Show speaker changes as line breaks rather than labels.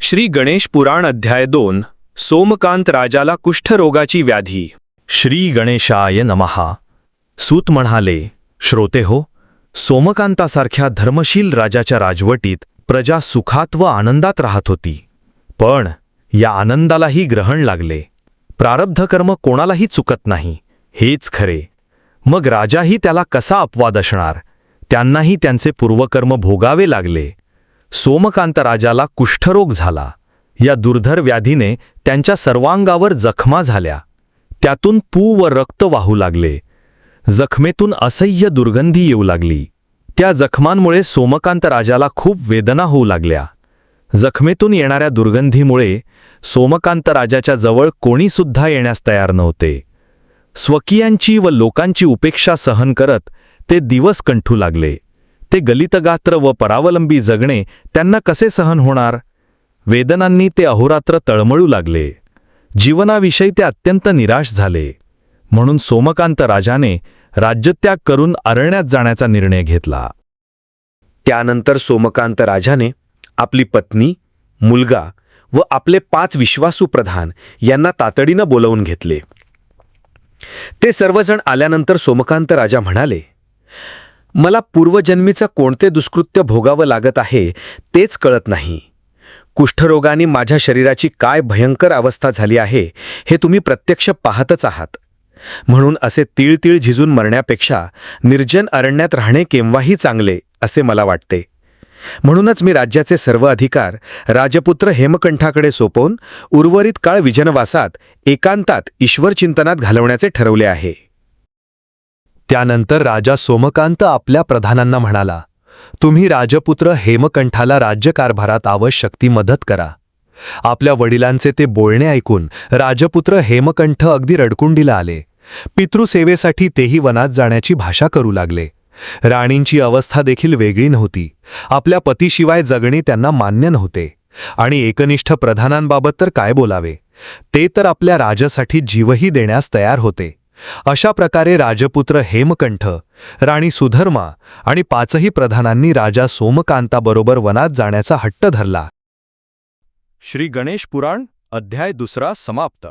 श्री गणेश पुराण अध्याय 2 सोमकांत राजाला कुष्ठरोगाची व्याधी।
श्री गणेशाय नमहा। सूत म्हणाले, श्रोते हो, सोमकांतासारख्या धर्मशील राजाच्या राजवटीत प्रजा सुखात व आनंदात राहत होती। पण या आनंदालाही ग्रहण लागले। प्रारब्ध कर्म कोणालाही चुकत नाही, हेच खरे। मग राजाही त्याला कसा अपवाद असणार? त्यांनाही त्यांचे पूर्वकर्म भोगावे लागले। सोमकांत राजाला कुष्ठरोग झाला। या दुर्धर व्याधीने त्यांच्या सर्वांगावर जखमा झाल्या। त्यातून पू व रक्त वाहू लागले। जखमेतून असह्य दुर्गंधी येऊ लागली। त्या जखमांमुळे सोमकांत राजाला खूप वेदना होऊ लागल्या। जखमेतून येणाऱ्या दुर्गंधीमुळे सोमकांत राजाच्या जवळ कोणीसुद्धा येण्यास तयार नव्हते। स्वकीयांची व लोकांची उपेक्षा सहन करत ते दिवस कंठू लागले। ते गलितगात्र व परावलंबी जगणे त्यांना कसे सहन होणार? वेदनांनी ते अहोरात्र तळमळू लागले। जीवनाविषयी ते अत्यंत निराश झाले। म्हणून सोमकांत राजाने राज्यत्याग करून अरण्यात जाण्याचा निर्णय घेतला।
त्यानंतर सोमकांत राजाने आपली पत्नी, मुलगा व आपले 5 विश्वासू प्रधान यांना तातडीनं बोलावून घेतले। ते सर्वजण आल्यानंतर सोमकांत राजा म्हणाले, मला पूर्वजन्मीचं कोणते दुष्कृत्य भोगावं लागत आहे तेच कळत नाही। कुष्ठरोगाने माझ्या शरीराची काय भयंकर अवस्था झाली आहे हे तुम्ही प्रत्यक्ष पाहतच आहात। म्हणून असे तीळ झिजून मरण्यापेक्षा निर्जन अरण्यात राहणे केव्हाही चांगले असे मला वाटते। म्हणूनच मी राज्याचे सर्व अधिकार राजपुत्र हेमकंठाकडे सोपवून उर्वरित काळ विजनवासात एकांतात ईश्वरचिंतनात घालवण्याचे ठरवले आहे।
त्यानंतर राजा सोमकांत आपल्या प्रधानांना म्हणाला, तुम्ही राजपुत्र हेमकंठाला राज्यकारभारात आवश्यक ती मदत करा। आपल्या वडिलांचे ते बोलणे ऐकून राजपुत्र हेमकंठ अगदी रडकुंडीला आले। पितृसेवेसाठी तेही वनात जाण्याची भाषा करू लागले। राणींची अवस्था देखील वेगळी नव्हती। आपल्या पतीशिवाय जगणे त्यांना मान्य नव्हते आणि एकनिष्ठ प्रधानांबाबत तर काय बोलावे, ते तर आपल्या राजासाठी जीवही देण्यास तयार होते। अशा प्रकारे राजपुत्र हेमकंठ, राणी सुधर्मा आणि 5ही प्रधानांनी राजा सोमकांताबरोबर वनात जाण्याचा हट्ट धरला।
श्री गणेश पुराण अध्याय 2 समाप्त।